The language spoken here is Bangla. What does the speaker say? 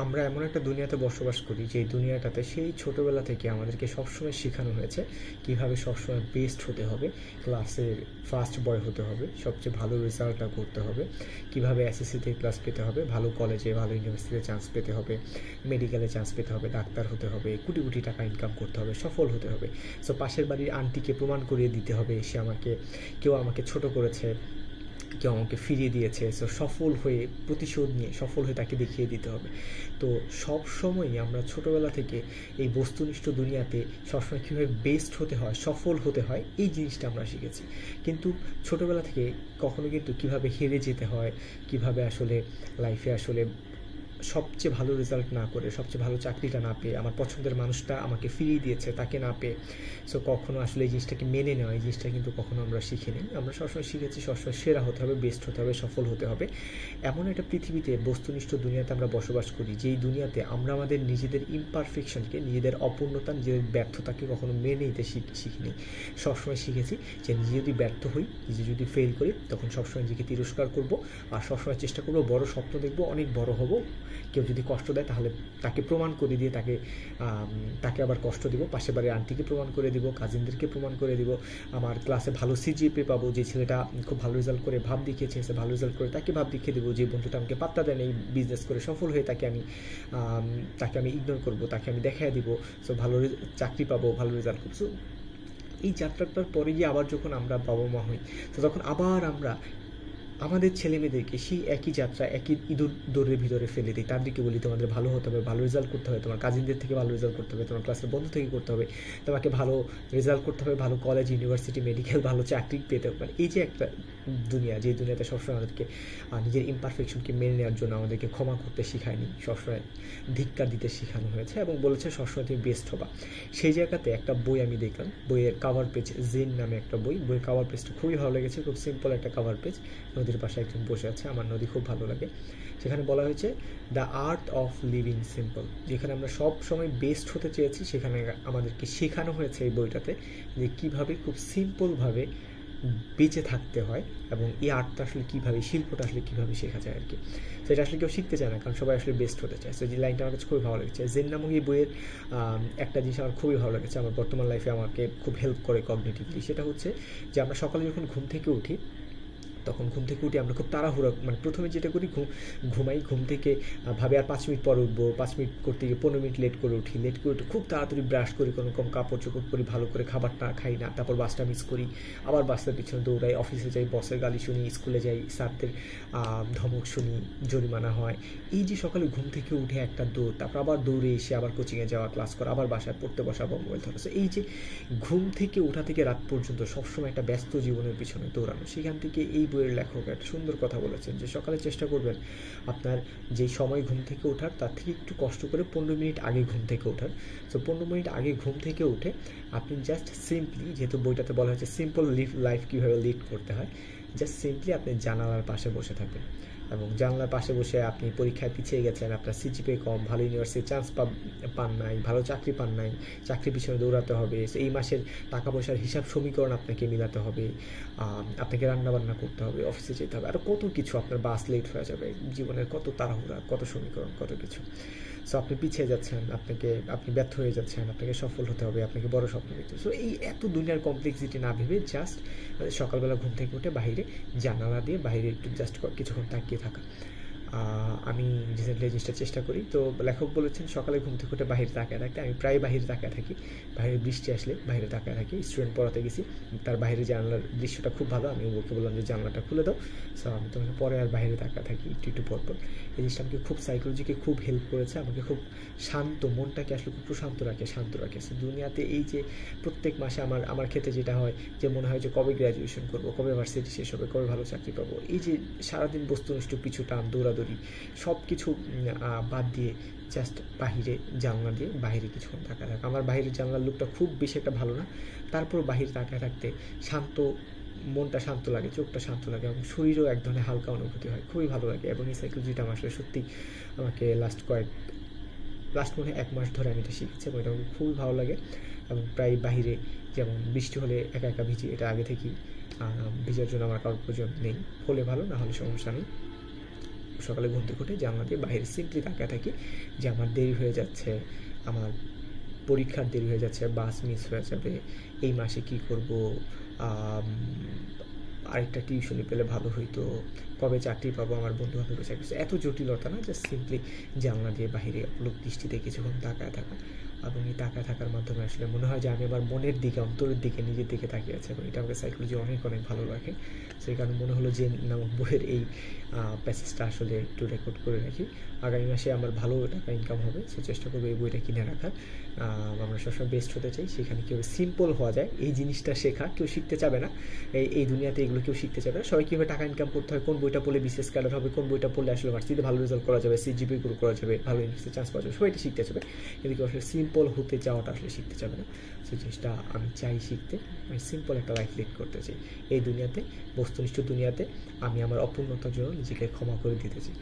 আমরা এমন একটা দুনিয়াতে বসবাস করি যে দুনিয়াটাতে সেই ছোটোবেলা থেকে আমাদেরকে সবসময় শেখানো হয়েছে কীভাবে সবসময় বেস্ট হতে হবে, ক্লাসের ফার্স্ট বয় হতে হবে, সবচেয়ে ভালো রেজাল্টটা করতে হবে, কীভাবে এসএসসিতে ক্লাস পেতে হবে, ভালো কলেজে ভালো ইউনিভার্সিটিতে চান্স পেতে হবে, মেডিকেলে চান্স পেতে হবে, ডাক্তার হতে হবে, কোটি কোটি টাকা ইনকাম করতে হবে, সফল হতে হবে। সো পাশের বাড়ির আন্টিকে প্রমাণ করিয়ে দিতে হবে কেউ আমাকে ছোট করেছে, কেউ আমাকে ফিরিয়ে দিয়েছে, সো সফল হয়ে প্রতিশোধ নিয়ে সফল হয়ে তাকে দেখিয়ে দিতে হবে। তো সব সময়ই আমরা ছোটোবেলা থেকে এই বস্তুনিষ্ঠ দুনিয়াতে সবসময় কীভাবে বেস্ট হতে হয়, সফল হতে হয়, এই জিনিসটা আমরা শিখেছি। কিন্তু ছোটোবেলা থেকে কখনো কিন্তু কীভাবে হেরে যেতে হয়, কীভাবে আসলে লাইফে আসলে সবচেয়ে ভালো রেজাল্ট না করে, সবচেয়ে ভালো চাকরিটা না পেয়ে, আমার পছন্দের মানুষটা আমাকে ফিরিয়ে দিয়েছে তাকে না পেয়ে, সো কখনো আসলে এই জিনিসটাকে মেনে নেওয়া, এই জিনিসটা কিন্তু কখনো আমরা শিখিনি। আমরা সবসময় শিখেছি সবসময় সেরা হতে হবে, বেস্ট হতে হবে, সফল হতে হবে। এমন একটা পৃথিবীতে, বস্তুনিষ্ঠ দুনিয়াতে আমরা বসবাস করি যেই দুনিয়াতে আমরা আমাদের নিজেদের ইমপারফেকশনকে, নিজেদের অপূর্ণতা, নিজেদের ব্যর্থতাকে কখনো মেনে নিতে শিখিনি। সবসময় শিখেছি যে নিজে যদি ব্যর্থ হই, নিজে যদি ফেল করি, তখন সবসময় নিজেকে তিরস্কার করব, আর সবসময় চেষ্টা করব বড় স্বপ্ন দেখব, অনেক বড় হব। কেউ যদি কষ্ট দেয় তাহলে তাকে প্রমাণ করে দিয়ে তাকে আবার কষ্ট দিব, পাশে বাড়ির আন্টিকে প্রমাণ করে দিব, কাজিনদেরকে প্রমাণ করে দিব, আমার ক্লাসে ভালো সিজিপিএ পাবো, যে ছেলেটা খুব ভালো রেজাল্ট করে ভাব দেখিয়েছে, সে ভালো রেজাল্ট করে তাকে ভাব দেখিয়ে দেবো, যে বন্ধুটা আমাকে পাত্তা দেয় না, এই বিজনেস করে সফল হয়ে তাকে আমি ইগনোর করবো, তাকে আমি দেখাই দিব, সো ভালো চাকরি পাবো, ভালো রেজাল্ট করবো। সো এই যাত্রাটার পরে গিয়ে আবার যখন আমরা বাবা মা হই, তো তখন আবার আমরা আমাদের ছেলেমেয়েদেরকে সেই একই যাত্রা, একই ইঁদুর দৌড়ের ভিতরে ফেলে দিই। তাদেরকে বলি তোমাদের ভালো হতে হবে, ভালো রেজাল্ট করতে হবে, তোমার কাজিনদের থেকে ভালো রেজাল্ট করতে হবে, তোমার ক্লাসের বন্ধু থেকে করতে হবে, তোমাকে ভালো রেজাল্ট করতে হবে, ভালো কলেজ, ইউনিভার্সিটি, মেডিকেল, ভালো চাকরি পেতে হবে। মানে এই যে একটা দুনিয়া, যে দুনিয়াতে সবসময় আমাদেরকে নিজের ইমপারফেকশনকে মেনে নেওয়ার জন্য আমাদেরকে ক্ষমা করতে শেখায়নি, সবসময় ধিক্কার দিতে শেখানো হয়েছে এবং বলেছে সবসময় তুমি বেস্ট হবা। সেই জায়গাতে একটা বই আমি দেখলাম, বইয়ের কাভার পেজ, জেন নামে একটা বইয়ের কাভার পেজটা খুবই ভালো লেগেছে, খুব সিম্পল একটা কাভার পেজ, নদীর পাশে একজন বসে আছে, আমার নদী খুব ভালো লাগে। সেখানে বলা হয়েছে the art of living simple. যেখানে আমরা সব সময় বেস্ট হতে চেয়েছি, সেখানে আমাদেরকে শেখানো হয়েছে এই বইটাতে যে কীভাবে খুব সিম্পলভাবে বেঁচে থাকতে হয় এবং এই আর্টটা আসলে কীভাবে, শিল্পটা আসলে কীভাবে শেখা যায় আর কি। সেটা আসলে কেউ শিখতে চায় না, কারণ সবাই আসলে বেস্ট হতে চায়। সো যে লাইনটা আমার কাছে খুবই ভালো লেগেছে। জেন নামক এই বইয়ের একটা জিনিস আমার খুবই ভালো লেগেছে, আমার বর্তমান লাইফে আমাকে খুব হেল্প করে কগনিটিভলি। সেটা হচ্ছে যে আমরা সকালে যখন ঘুম থেকে উঠি, তখন ঘুম থেকে উঠে আমরা খুব তাড়াহুড়ো, মানে প্রথমে যেটা করি ঘুমাই, ঘুম থেকে ভাবে আর 5 মিনিট পর উঠবো, 5 মিনিট করতে গিয়ে 15 মিনিট লেট করে উঠি, লেট করে উঠে খুব তাড়াতাড়ি ব্রাশ করি, কোনো রকম কাপড় চোপড় করি, ভালো করে খাবারটা খাই না, তারপর বাসটা মিস করি, আবার বাসটার পিছনে দৌড়াই, অফিসে যাই, বসের গালি শুনি, স্কুলে যাই, স্যারদের ধমক শুনি, জরিমানা হয়। এই যে সকালে ঘুম থেকে উঠে একটা দৌড়, তারপর আবার দৌড়ে এসে আবার কোচিংয়ে যাওয়া, ক্লাস করা, আবার বাসায় পড়তে বসা বা মোবাইল ধরা। সো এই যে ঘুম থেকে ওঠা থেকে রাত পর্যন্ত সবসময় একটা ব্যস্ত জীবনের পিছনে দৌড়ানো, সেখান থেকে এই বইয়ের লেখক একটা সুন্দর কথা বলেছেন যে সকালে চেষ্টা করবেন আপনার যেই সময় ঘুম থেকে ওঠার, তার থেকে একটু কষ্ট করে 15 মিনিট আগে ঘুম থেকে ওঠার। সো 15 মিনিট আগে ঘুম থেকে উঠে আপনি জাস্ট সিম্পলি, যেহেতু বইটাতে বলা হয়েছে সিম্পল লাইফ কীভাবে লিড করতে হয়, জাস্ট সিম্পলি আপনি জানালার পাশে বসে থাকবেন এবং জানলার পাশে বসে আপনি পরীক্ষায় পিছিয়ে গেছেন, আপনার সিজিপিএ কম, ভালো ইউনিভার্সিটি চান্স পান নাই, ভালো চাকরি পান নাই, চাকরির পিছনে দৌড়াতে হবে, এই মাসের টাকা পয়সার হিসাব সমীকরণ আপনাকে মিলাতে হবে, আপনাকে রান্নাবান্না করতে হবে, অফিসে যেতে হবে, আরও কত কিছু, আপনার বাস লেট হয়ে যাবে, জীবনের কত তাড়াহুড়া, কত সমীকরণ, কত কিছু। সো আপনি পিছিয়ে যাচ্ছেন, আপনি ব্যর্থ হয়ে যাচ্ছেন, আপনাকে সফল হতে হবে, আপনাকে বড় স্বপ্ন দেখতে হবে। সো এই এত দুনিয়ার কমপ্লেক্সিটি না ভেবে জাস্ট সকালবেলা ঘুম থেকে উঠে বাইরে জানালা দিয়ে বাইরে একটু জাস্ট কিছুক্ষণ তাকিয়ে থাকা। আমি রিসেন্টলি এই জিনিসটা চেষ্টা করি। তো লেখক বলেছেন সকালে ঘুম থেকে উঠে বাইরে তাকায় থাকতে। আমি প্রায় বাইরে তাকায় থাকি, বাইরে বৃষ্টি আসলে বাইরে তাকায় থাকি। স্টুডেন্ট পড়াতে গেছি, তার বাইরে জানলার দৃশ্যটা খুব ভালো, আমি ওকে বললাম যে জানলাটা খুলে দাও। সো আমি তখন পরে আর বাইরে তাকায় থাকি একটু পরপর। এই জিনিসটা আমাকে খুব সাইকোলজিকে খুব হেল্প করেছে, আমাকে খুব শান্ত, মনটাকে আসলে খুব প্রশান্ত রাখে, শান্ত রাখে। সো দুনিয়াতে এই যে প্রত্যেক মাসে আমার ক্ষেত্রে যেটা হয় যে মনে হয় যে কবে গ্র্যাজুয়েশন করবো, কবে ভার্সিটি শেষ হবে, কবে ভালো চাকরি পাবো, এই যে সারাদিন বস্তুনিষ্ঠ পিছু টান, দৌড়াদৌড়ি, সব কিছু বাদ দিয়ে জাস্ট বাহিরে জানলা দিয়ে বাহিরে কিছুক্ষণ তাকায় থাকা। আমার বাহিরের জানলার লুকটা খুব বেশি একটা ভালো না, তারপর বাহিরে তাকায় থাকতে শান্ত, মনটা শান্ত লাগে, চোখটা শান্ত লাগে এবং শরীরেও এক ধরনের হালকা অনুভূতি হয়, খুবই ভালো লাগে। এবং এই সাইকোলজিটা আমার আসলে সত্যি আমাকে লাস্ট মনে হয় 1 মাস ধরে আমি এটা শিখেছি এবং এটা আমাকে খুবই ভালো লাগে। এবং প্রায় বাহিরে যেমন বৃষ্টি হলে একা একা ভিজি, এটা আগে থেকেই ভিজার জন্য আমার কারোর প্রয়োজন নেই, হলে ভালো, না হলে সমস্যা নেই। সকালে ঘুম থেকে উঠে জানলা দিয়ে বাইরে সিম্পলি তাকিয়ে থাকি যে আমার দেরি হয়ে যাচ্ছে, আমার পরীক্ষার দেরি হয়ে যাচ্ছে, বাস মিস হয়ে যাবে, এই মাসে কি করব, আরেকটা টিউশনি পেলে ভালো হইতো, কবে চাকরি পাবো, আমার বন্ধু বান্ধবের চাকরি, এত জটিলতা না, জাস্ট সিম্পলি জানলা দিয়ে বাহিরে অপলক দৃষ্টিতে কিছুক্ষণ তাকায় থাকা। এবং এই তাকায় থাকার মাধ্যমে আসলে মনে হয় যে আমি আমার মনের দিকে, অন্তরের দিকে, নিজের দিকে তাকিয়ে আছি, এবং এটা আমাকে সাইকোলজি অনেক অনেক ভালো লাগে। সেই কারণে মনে হলো যে নামক বইয়ের এই প্যাসেজটা আসলে একটু রেকর্ড করে রাখি। আগামী মাসে আমার ভালো টাকা ইনকাম হবে, সো চেষ্টা করবো এই বইটা কিনে রাখার। আমরা সবসময় বেস্ট হতে চাই, সেখানে কেউ সিম্পল হওয়া যায় এই জিনিসটা শেখা কেউ শিখতে চাবে না। এই দুনিয়াতে এগুলো কেউ শিখতে চাবে না। সবাই কীভাবে টাকা ইনকাম করতে হয়, কোন বইটা পড়লে বিসিএস ক্যাডার হবে, কোন বইটা পড়লে আসলে ভার্সিটিতে ভালো রেজাল্ট করা যাবে, সিজিপি গ্রো করা যাবে, ভালো ইউনিভার্সিটি চান্স পাওয়া যাবে, সবাই এটা শিখতে চাবে, কিন্তু কেউ আসলে সিম্পল হতে চাওয়াটা আসলে শিখতে চাবে না। সেই জিনিসটা আমি চাই শিখতে। আমি সিম্পল একটা লাইফ লিড করতে চাই এই দুনিয়াতে, বস্তুনিষ্ঠ দুনিয়াতে। আমি আমার অপূর্ণতার জন্য নিজেকে ক্ষমা করে দিতে চাই।